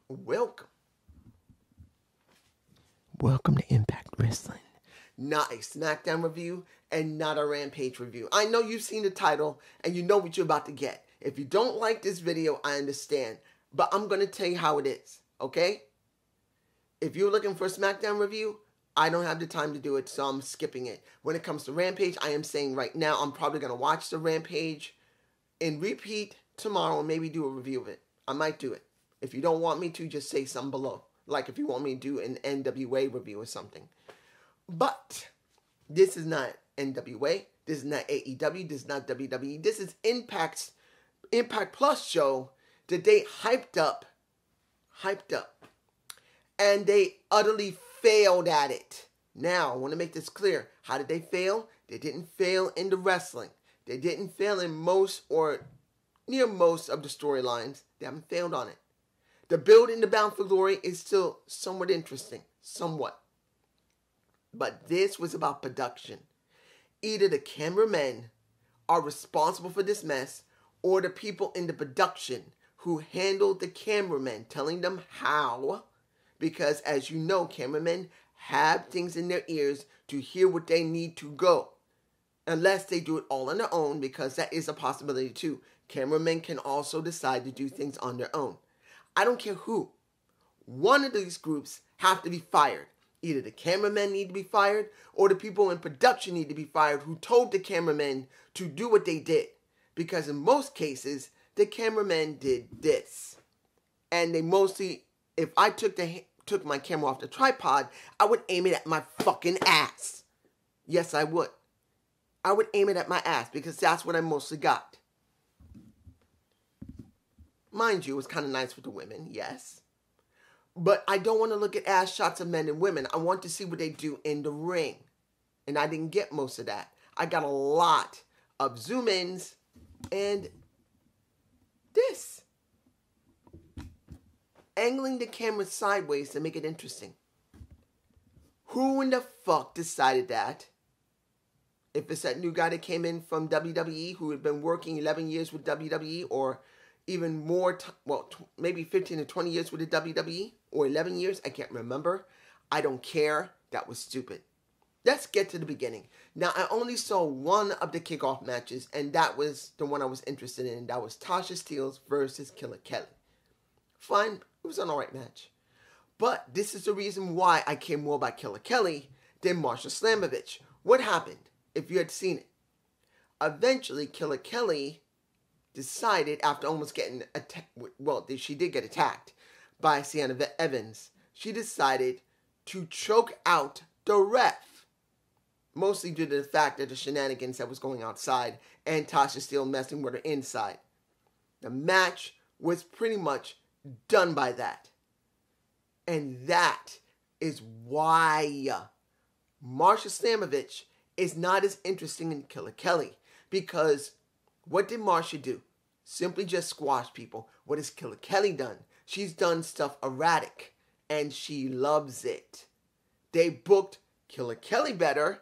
Welcome. Welcome to Impact Wrestling. Not a SmackDown review and not a Rampage review. I know you've seen the title and you know what you're about to get. If you don't like this video, I understand. But I'm going to tell you how it is, okay? If you're looking for a SmackDown review, I don't have the time to do it, so I'm skipping it. When it comes to Rampage, I am saying right now I'm probably going to watch the Rampage and repeat tomorrow and maybe do a review of it. I might do it. If you don't want me to, just say something below. Like if you want me to do an NWA review or something. But this is not NWA. This is not AEW. This is not WWE. This is Impact Plus show that they hyped up. And they utterly failed at it. Now, I want to make this clear. How did they fail? They didn't fail in the wrestling. They didn't fail in most or near most of the storylines. They haven't failed on it. The build in the Bound for Glory is still somewhat interesting. Somewhat. But this was about production. Either the cameramen are responsible for this mess, or the people in the production who handled the cameramen, telling them how. Because as you know, cameramen have things in their ears to hear what they need to go. Unless they do it all on their own, because that is a possibility too. Cameramen can also decide to do things on their own. I don't care who. One of these groups have to be fired. Either the cameramen need to be fired, or the people in production need to be fired who told the cameramen to do what they did. Because in most cases, the cameramen did this. And they mostly, if I took my camera off the tripod, I would aim it at my fucking ass. Yes, I would. I would aim it at my ass because that's what I mostly got. Mind you, it was kind of nice with the women, yes. But I don't want to look at ass shots of men and women. I want to see what they do in the ring. And I didn't get most of that. I got a lot of zoom-ins and this. Angling the camera sideways to make it interesting. Who in the fuck decided that? If it's that new guy that came in from WWE who had been working 11 years with WWE or even more, maybe 15 to 20 years with the WWE or 11 years, I can't remember. I don't care. That was stupid. Let's get to the beginning. Now, I only saw one of the kickoff matches, and that was the one I was interested in. That was Tasha Steelz versus Killer Kelly. Fine. It was an alright match. But this is the reason why I care more about Killer Kelly than Marsha Slamovich. What happened, if you had seen it? Eventually, Killer Kelly decided, after almost getting attacked, well, she did get attacked by Sienna Evans, she decided to choke out the ref. Mostly due to the fact that the shenanigans that was going outside and Tasha Steelz messing with her inside. The match was pretty much done by that. And that is why Marsha Slamovich is not as interesting in Killer Kelly. Because what did Marsha do? Simply just squash people. What has Killer Kelly done? She's done stuff erratic. And she loves it. They booked Killer Kelly better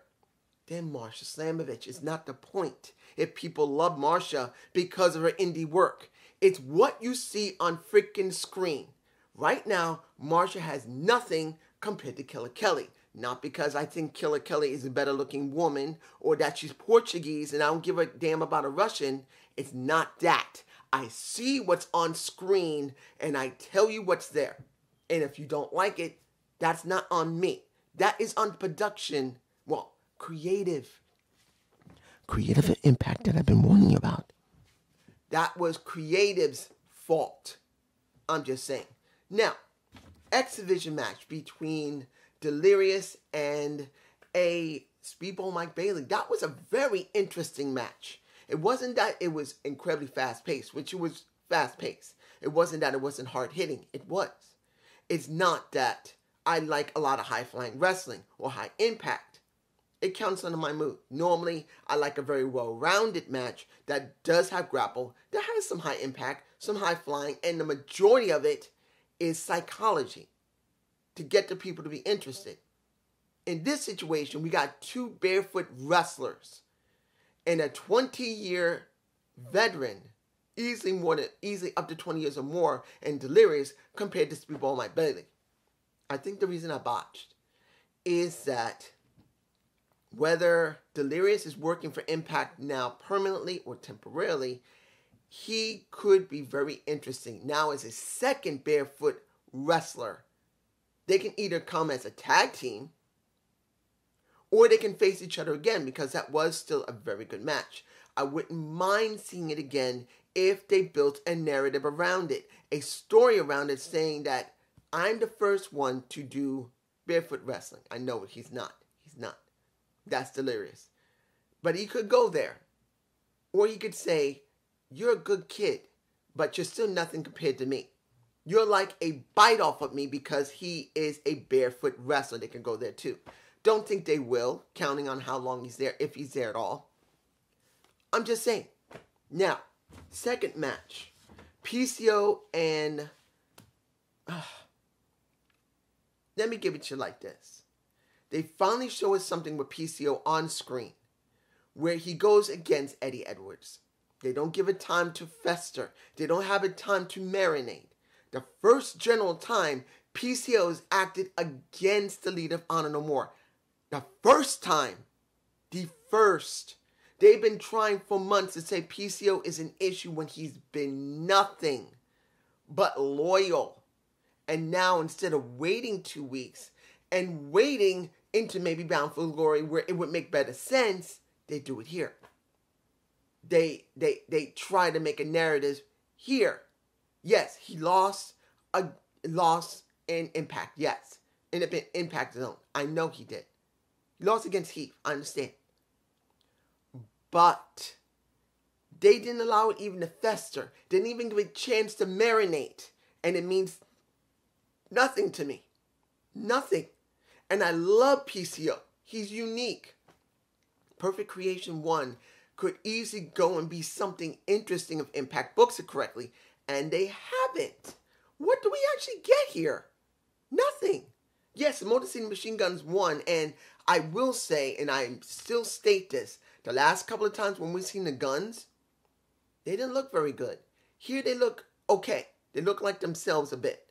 than Marsha Slamovich. It's not the point. If people love Marsha because of her indie work. It's what you see on freaking screen. Right now, Marsha has nothing compared to Killer Kelly. Not because I think Killer Kelly is a better looking woman or that she's Portuguese and I don't give a damn about a Russian. It's not that. I see what's on screen and I tell you what's there. And if you don't like it, that's not on me. That is on production. Well, creative. Creative impact that I've been warning you about. That was creative's fault. I'm just saying. Now, exhibition match between Delirious and a Speedball Mike Bailey. That was a very interesting match. It wasn't that it was incredibly fast-paced, which it was fast-paced. It wasn't that it wasn't hard-hitting. It was. It's not that I like a lot of high-flying wrestling or high impact. It counts under my mood. Normally, I like a very well-rounded match that does have grapple, that has some high impact, some high flying, and the majority of it is psychology to get the people to be interested. In this situation, we got two barefoot wrestlers and a 20-year veteran easily up to 20 years or more in Delirious compared to Speedball Mike Bailey. I think the reason I botched is that whether Delirious is working for Impact now permanently or temporarily, he could be very interesting now as a second barefoot wrestler. They can either come as a tag team or they can face each other again, because that was still a very good match. I wouldn't mind seeing it again if they built a narrative around it, a story around it saying that I'm the first one to do barefoot wrestling. I know he's not. He's not. That's Delirious. But he could go there. Or he could say, you're a good kid, but you're still nothing compared to me. You're like a bite off of me because he is a barefoot wrestler. They can go there too. Don't think they will, counting on how long he's there, if he's there at all. I'm just saying. Now, second match. PCO and... let me give it to you like this. They finally show us something with PCO on screen, where he goes against Eddie Edwards. They don't give it time to fester. They don't have it time to marinate. The first general time, PCO has acted against the leader of Honor No More. The first time. The first. They've been trying for months to say PCO is an issue when he's been nothing but loyal. And now, instead of waiting 2 weeks and waiting into maybe Bound for Glory where it would make better sense, they do it here. They try to make a narrative here. Yes, he lost in Impact. Yes, in an Impact Zone. I know he did. He lost against Heath. I understand. But they didn't allow it even to fester. Didn't even give it a chance to marinate. And it means nothing to me. Nothing. And I love PCO. He's unique. Perfect Creation 1 could easily go and be something interesting if Impact books it correctly. And they haven't. What do we actually get here? Nothing. Yes, Motor City Machine Guns won. And I will say, and I still state this, the last couple of times when we've seen the Guns, they didn't look very good. Here they look okay. They look like themselves a bit.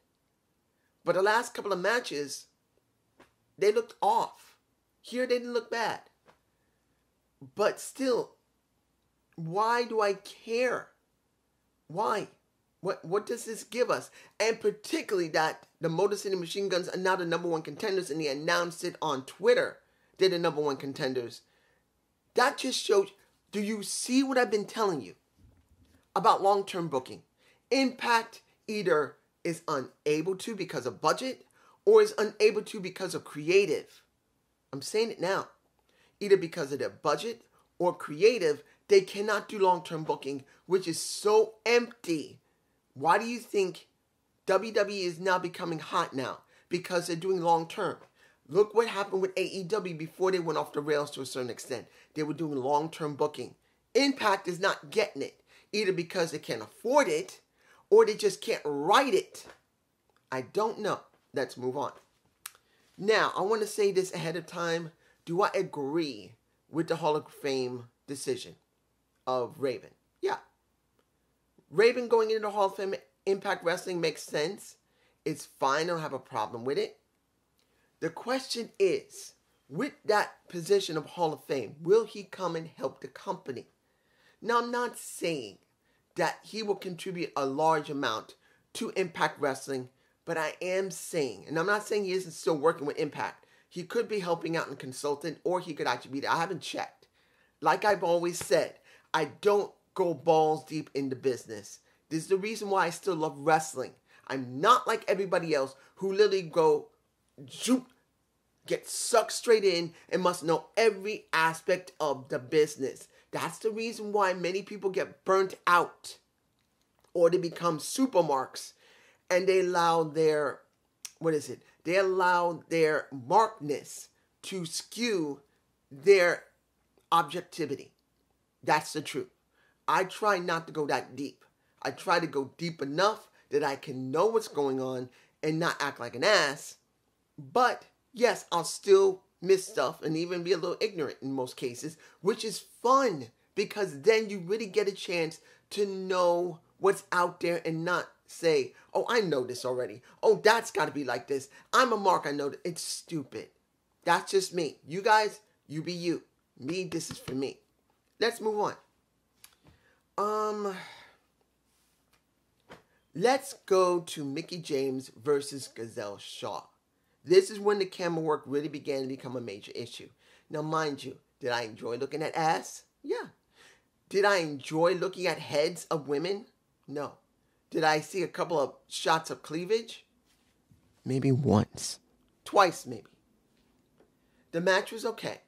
But the last couple of matches, they looked off. Here they didn't look bad. But still, why do I care? Why? What does this give us? And particularly that the Motor City Machine Guns are now the #1 contenders, and they announced it on Twitter. They're the #1 contenders. That just shows, do you see what I've been telling you about long-term booking? Impact either is unable to because of budget or is unable to because of creative. I'm saying it now. Either because of their budget or creative, they cannot do long-term booking, which is so empty. Why do you think WWE is now becoming hot now? Because they're doing long-term. Look what happened with AEW before they went off the rails to a certain extent. They were doing long-term booking. Impact is not getting it, either because they can't afford it or they just can't write it. I don't know. Let's move on. Now, I want to say this ahead of time. Do I agree with the Hall of Fame decision of Raven? Yeah. Raven going into the Hall of Fame Impact Wrestling makes sense. It's fine. I don't have a problem with it. The question is, with that position of Hall of Fame, will he come and help the company? Now, I'm not saying that he will contribute a large amount to Impact Wrestling, but I am saying, and I'm not saying he isn't still working with Impact. He could be helping out and consultant, or he could actually be there. I haven't checked. Like I've always said, I don't go balls deep into business. This is the reason why I still love wrestling. I'm not like everybody else who literally go, zoop, get sucked straight in and must know every aspect of the business. That's the reason why many people get burnt out or they become supermarks and they allow their, they allow their markness to skew their objectivity. That's the truth. I try not to go that deep. I try to go deep enough that I can know what's going on and not act like an ass. But yes, I'll still miss stuff and even be a little ignorant in most cases, which is fun because then you really get a chance to know what's out there and not say, oh, I know this already. Oh, that's got to be like this. I'm a mark, I know that. It's stupid. That's just me. You guys, you be you. Me, this is for me. Let's move on. Let's go to Mickie James versus Gazelle Shaw. This is when the camera work really began to become a major issue. Now, mind you, did I enjoy looking at ass? Yeah. Did I enjoy looking at heads of women? No. Did I see a couple of shots of cleavage? Maybe once. Twice, maybe. The match was okay.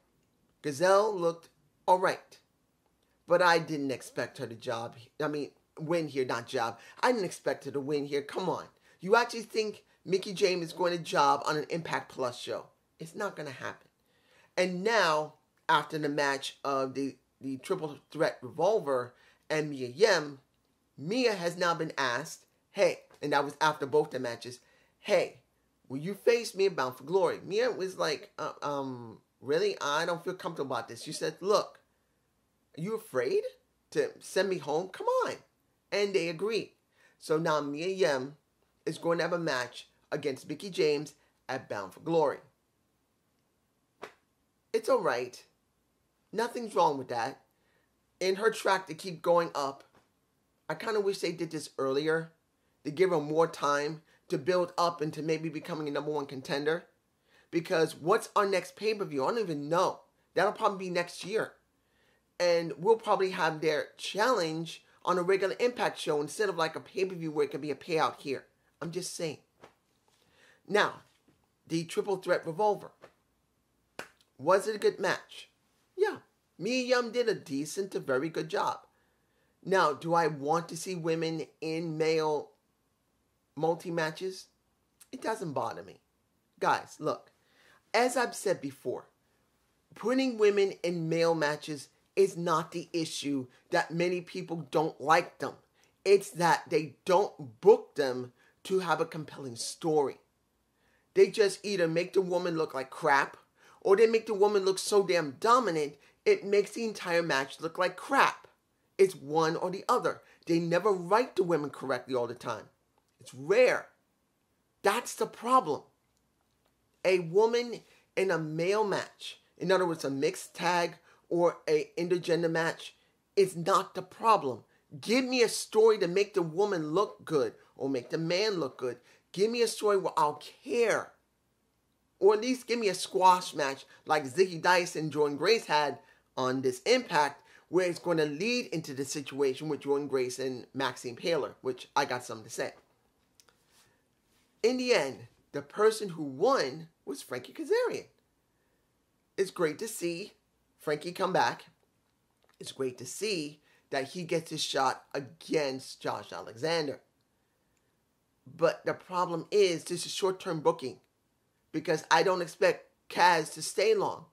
Gazelle looked all right. But I didn't expect her to win here, not job. I didn't expect her to win here. Come on. You actually think Mickie James is going to job on an Impact Plus show? It's not going to happen. And now, after the match of the Triple Threat Revolver and Mia Yim, Mia has now been asked, hey, and that was after both the matches, hey, will you face me at Bound for Glory? Mia was like, really? I don't feel comfortable about this. She said, look, are you afraid to send me home? Come on. And they agreed. So now Mia Yim is going to have a match against Mickie James at Bound for Glory. It's all right. Nothing's wrong with that. In her track to keep going up, I kind of wish they did this earlier to give her more time to build up into maybe becoming a #1 contender. Because what's our next pay-per-view? I don't even know. That'll probably be next year. And we'll probably have their challenge on a regular Impact show instead of like a pay-per-view where it could be a payout here. I'm just saying. Now, the Triple Threat Revolver. Was it a good match? Yeah. Mia Yim did a decent to very good job. Now, do I want to see women in male multi-matches? It doesn't bother me. Guys, look. As I've said before, putting women in male matches is not the issue that many people don't like them. It's that they don't book them to have a compelling story. They just either make the woman look like crap, or they make the woman look so damn dominant, it makes the entire match look like crap. It's one or the other. They never write the women correctly all the time. It's rare. That's the problem. A woman in a male match, in other words, a mixed tag or a intergender match, is not the problem. Give me a story to make the woman look good or make the man look good. Give me a story where I'll care. Or at least give me a squash match like Zicky Dice and Jordan Grace had on this Impact, where it's going to lead into the situation with Jordan Grace and Maxine Paler, which I got something to say. In the end, the person who won was Frankie Kazarian. It's great to see Frankie come back. It's great to see that he gets his shot against Josh Alexander. But the problem is, this is short-term booking, because I don't expect Kaz to stay long.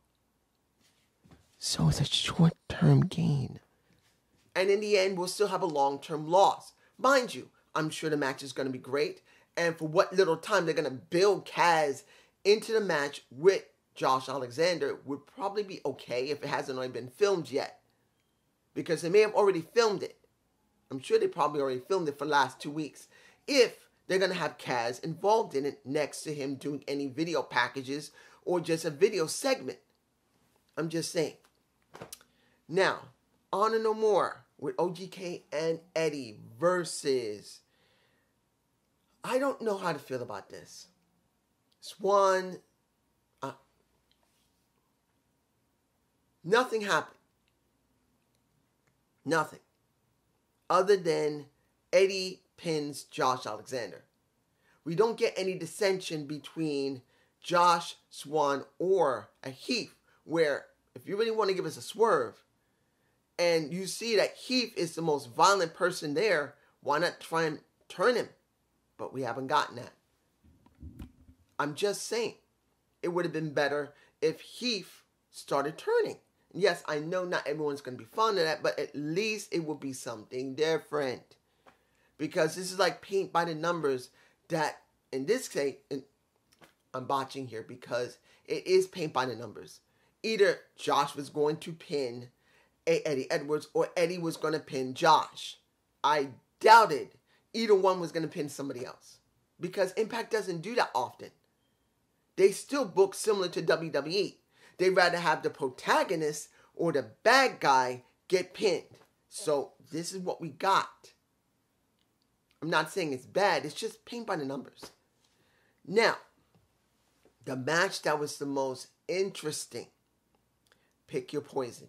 So it's a short-term gain. And in the end, we'll still have a long-term loss. Mind you, I'm sure the match is going to be great. And for what little time they're going to build Kaz into the match with Josh Alexander would probably be okay if it hasn't already been filmed yet. Because they may have already filmed it. I'm sure they probably already filmed it for the last 2 weeks. If they're going to have Kaz involved in it next to him doing any video packages or just a video segment. I'm just saying. Now, Honor No More with OGK and Eddie versus... I don't know how to feel about this. Swann... nothing happened. Nothing. Other than Eddie pins Josh Alexander. We don't get any dissension between Josh, Swann, or a Heath, where if you really want to give us a swerve, and you see that Heath is the most violent person there, why not try and turn him? But we haven't gotten that. I'm just saying, it would have been better if Heath started turning. Yes, I know not everyone's going to be fond of that, but at least it will be something different. Because this is like paint by the numbers that, in this case, I'm botching here because it is paint by the numbers. Either Josh was going to pin Eddie Edwards or Eddie was going to pin Josh. I doubted either one was going to pin somebody else. Because Impact doesn't do that often. They still book similar to WWE. They'd rather have the protagonist or the bad guy get pinned. So this is what we got. I'm not saying it's bad. It's just paint by the numbers. Now, the match that was the most interesting. Pick your poison.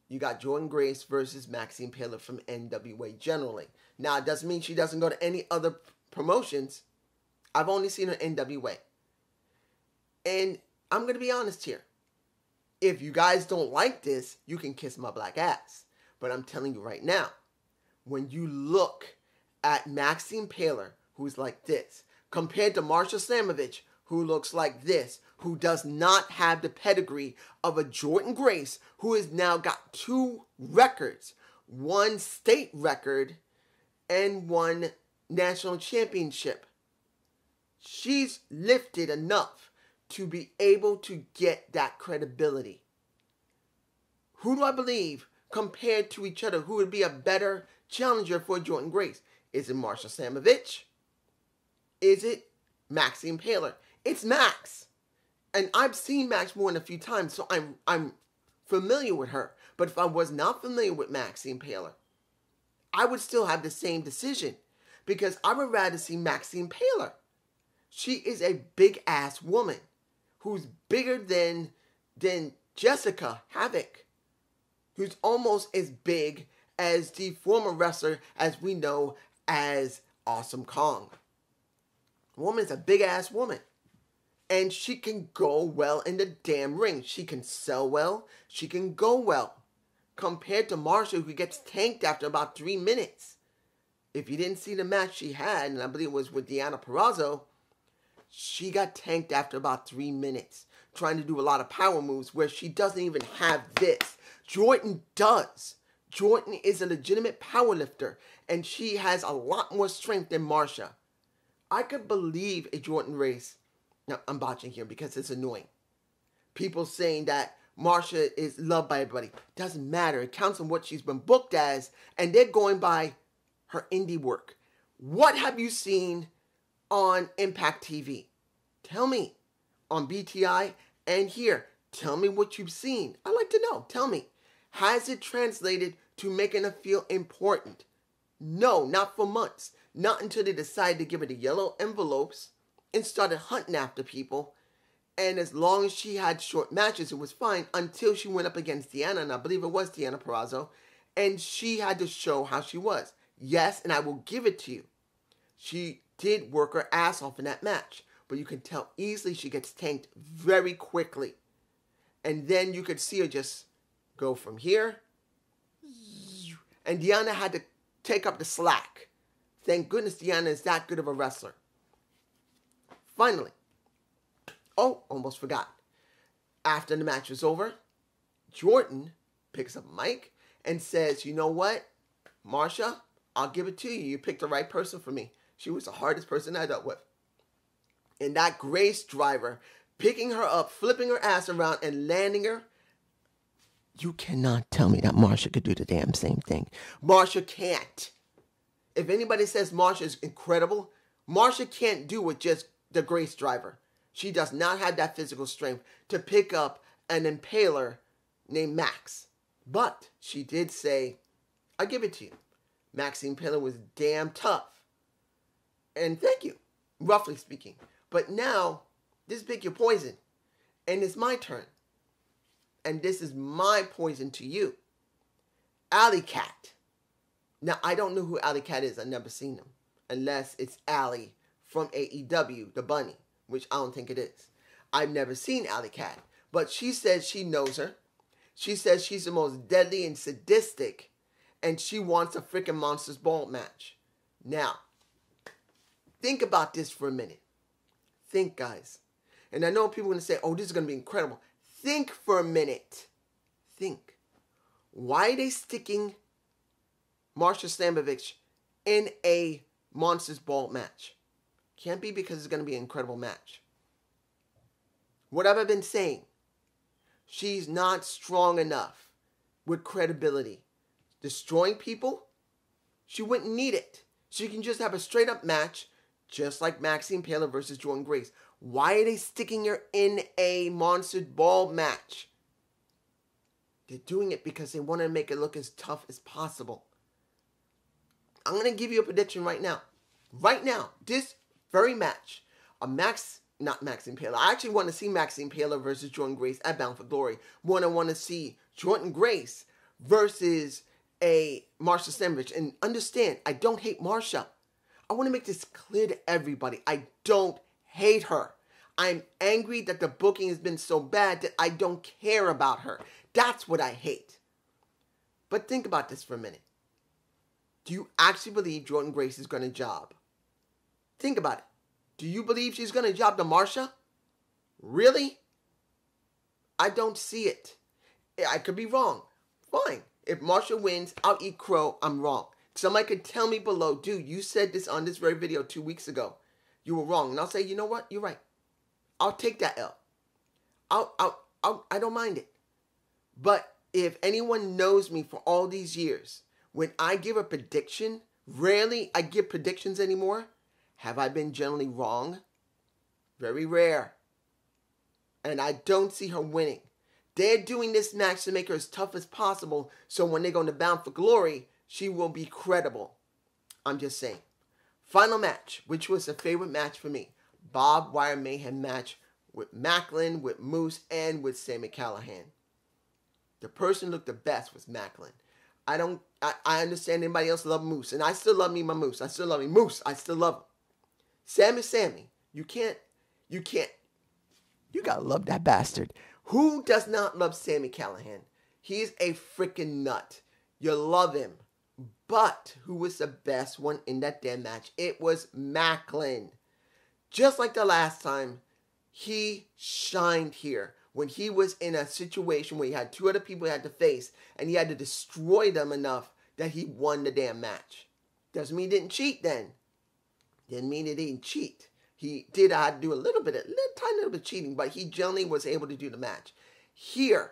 You got Jordynne Grace versus Maxine Taylor from NWA generally. Now, it doesn't mean she doesn't go to any other promotions. I've only seen her NWA. And I'm going to be honest here. If you guys don't like this, you can kiss my black ass. But I'm telling you right now, when you look at Maxine Taylor, who's like this, compared to Marsha Slamovich, who looks like this, who does not have the pedigree of a Jordynne Grace, who has now got 2 records, 1 state record and 1 national championship. She's lifted enough to be able to get that credibility. Who do I believe, compared to each other, who would be a better challenger for Jordynne Grace? Is it Marsha Slamovich? Is it Maxine Taylor? It's Max. And I've seen Max more than a few times, so I'm familiar with her. But if I was not familiar with Maxine Taylor, I would still have the same decision. Because I would rather see Maxine Taylor. She is a big-ass woman who's bigger than Jessica Havoc, who's almost as big as the former wrestler as we know as Awesome Kong. Woman's a big-ass woman. And she can go well in the damn ring. She can sell well. She can go well. Compared to Marsha, who gets tanked after about 3 minutes. If you didn't see the match she had, and I believe it was with Deonna Purrazzo, she got tanked after about 3 minutes. Trying to do a lot of power moves where she doesn't even have this. Jordynne does. Jordynne is a legitimate power lifter. And she has a lot more strength than Marsha. I could believe a Jordynne race. Now, I'm botching here because it's annoying. People saying that Marsha is loved by everybody. Doesn't matter. It counts on what she's been booked as. And they're going by her indie work. What have you seen on Impact TV? Tell me. On BTI and here. Tell me what you've seen. I'd like to know. Tell me. Has it translated to making her feel important? No, not for months. Not until they decided to give her the yellow envelopes and started hunting after people. And as long as she had short matches, it was fine until she went up against Deonna, and I believe it was Deonna Purrazzo, and she had to show how she was. Yes, and I will give it to you. She did work her ass off in that match, but you can tell easily she gets tanked very quickly. And then you could see her just go from here, and Deonna had to take up the slack. Thank goodness Deonna is that good of a wrestler. Finally, almost forgot. After the match was over, Jordynne picks up a mic and says, you know what, Marsha, I'll give it to you. You picked the right person for me. She was the hardest person I dealt with. And that Grace driver, picking her up, flipping her ass around and landing her. You cannot tell me that Marsha could do the damn same thing. Marsha can't. If anybody says Marsha is incredible, Marsha can't do what just the Grace driver. She does not have that physical strength to pick up an impaler named Max. But she did say, I give it to you. Maxine Taylor was damn tough. And thank you, roughly speaking. But now, this is Pick Your Poison. And it's my turn. And this is my poison to you. Alley Cat. Now, I don't know who Alley Cat is. I've never seen him. Unless it's Alley from AEW, the bunny, which I don't think it is. I've never seen Alley Cat, but she says she knows her. She says she's the most deadly and sadistic, and she wants a freaking Monsters Ball match. Now, think about this for a minute. Think, guys. And I know people are going to say, oh, this is going to be incredible. Think for a minute. Think. Why are they sticking Marsha Slamovich in a Monsters Ball match? Can't be because it's going to be an incredible match. What have I been saying? She's not strong enough with credibility. Destroying people She wouldn't need it. She can just have a straight up match, just like Maxine Taylor versus Jordynne Grace. Why are they sticking her in a Monster Ball match? They're doing it because they want to make it look as tough as possible. I'm going to give you a prediction right now. Right now, this very match, not Maxine Taylor. I actually want to see Maxine Taylor versus Jordynne Grace at Bound for Glory. I want to see Jordynne Grace versus a Marsha Stanbridge. And understand, I don't hate Marsha. I want to make this clear to everybody. I don't hate her. I'm angry that the booking has been so bad that I don't care about her. That's what I hate. But think about this for a minute. Do you actually believe Jordynne Grace is going to job? Think about it. Do you believe she's going to job to Marsha? Really? I don't see it. I could be wrong. Fine. If Marsha wins, I'll eat crow. I'm wrong. Somebody could tell me below, dude, you said this on this very video 2 weeks ago. You were wrong. And I'll say, you know what? You're right. I'll take that L. I don't mind it. But if anyone knows me for all these years, when I give a prediction, rarely I give predictions anymore. Have I been generally wrong? Very rare. And I don't see her winning. They're doing this match to make her as tough as possible, so when they go to Bound for Glory, she will be credible. I'm just saying. Final match, which was a favorite match for me. Barbed Wire Mayhem match with Macklin, with Moose, and with Sami Callihan. The person who looked the best was Macklin. I understand anybody else love Moose, and I still love me my Moose. I still love me Moose. I still love him. Sam is Sammy. You gotta love that bastard. Who does not love Sami Callihan? He's a freaking nut. You love him. But who was the best one in that damn match? It was Macklin. Just like the last time, he shined here. When he was in a situation where he had two other people he had to face, and he had to destroy them enough that he won the damn match. Doesn't mean he didn't cheat then. Didn't mean he didn't cheat. He did have to do a tiny little bit of cheating, but he generally was able to do the match. Here,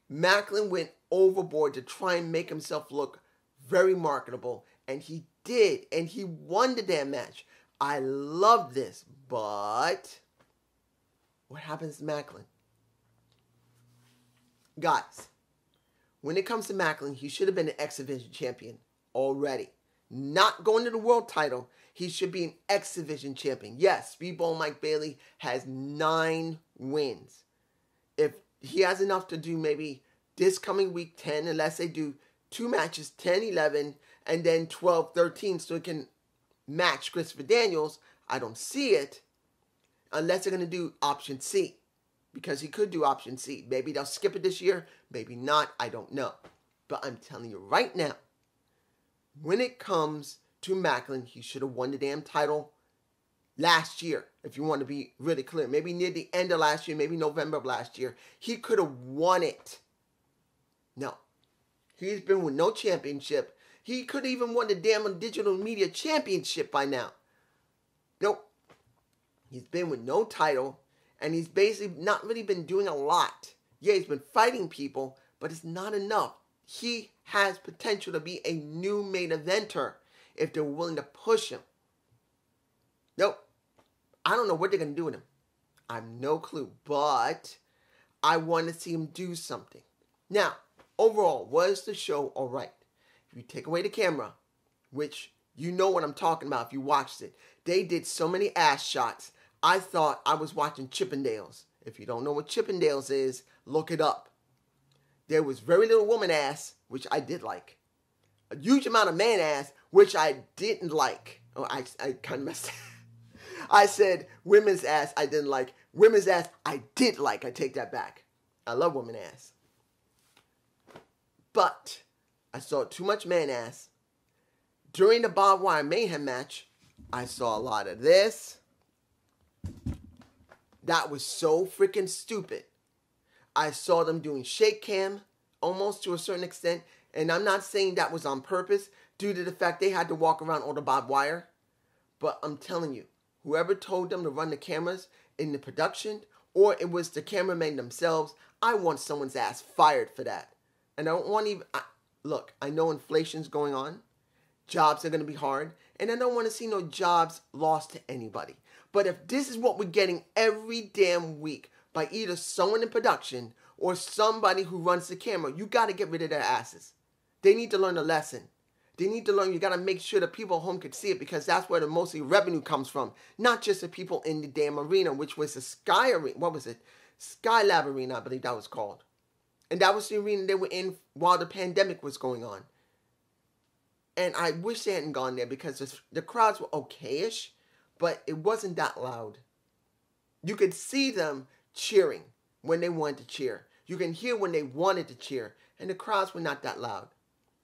Macklin went overboard to try and make himself look very marketable, and he did, and he won the damn match. I love this, but what happens to Macklin? Guys, when it comes to Macklin, he should have been an X Division champion already. Not going to the world title. He should be an X Division champion. Yes, Speedball Mike Bailey has 9 wins. If he has enough to do maybe this coming week 10, unless they do 2 matches, 10, 11, and then 12, 13, so it can match Christopher Daniels, I don't see it. Unless they're going to do option C. Because he could do option C. Maybe they'll skip it this year. Maybe not. I don't know. But I'm telling you right now, when it comes to Macklin, he should have won the damn title last year. If you want to be really clear. Maybe near the end of last year. Maybe November of last year. He could have won it. No. He's been with no championship. He could have even won the damn digital media championship by now. Nope. He's been with no title. And he's basically not really been doing a lot. Yeah, he's been fighting people, but it's not enough. He has potential to be a new main eventer if they're willing to push him. Nope. I don't know what they're going to do with him. I have no clue, but I want to see him do something. Now, overall, was the show all right? If you take away the camera, which you know what I'm talking about if you watched it, they did so many ass shots. I thought I was watching Chippendales. If you don't know what Chippendales is, look it up. There was very little woman ass, which I did like. A huge amount of man ass, which I didn't like. Oh, I kind of messed up. I said women's ass I didn't like. Women's ass I did like. I take that back. I love woman ass. But I saw too much man ass. During the Barbed Wire Mayhem match, I saw a lot of this. That was so freaking stupid. I saw them doing shake cam, almost to a certain extent, and I'm not saying that was on purpose, due to the fact they had to walk around all the barbed wire, but I'm telling you, whoever told them to run the cameras in the production, or it was the cameramen themselves, I want someone's ass fired for that. And I don't want even, look, I know inflation's going on. jobs are going to be hard, and I don't want to see no jobs lost to anybody. But if this is what we're getting every damn week by either someone in production or somebody who runs the camera, you got to get rid of their asses. They need to learn a lesson. They need to learn, you got to make sure the people at home can see it, because that's where the mostly revenue comes from. Not just the people in the damn arena, which was the Sky Arena. What was it? Skylab Arena, I believe that was called. And that was the arena they were in while the pandemic was going on. And I wish they hadn't gone there, because the crowds were okay-ish, but it wasn't that loud. You could see them cheering when they wanted to cheer. You can hear when they wanted to cheer. And the crowds were not that loud,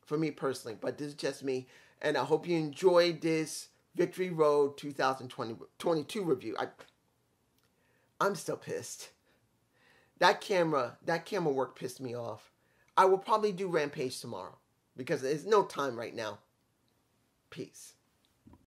for me personally. But this is just me. And I hope you enjoyed this Victory Road 2022 review. I'm still pissed. That camera work pissed me off. I will probably do Rampage tomorrow, because there's no time right now. Peace.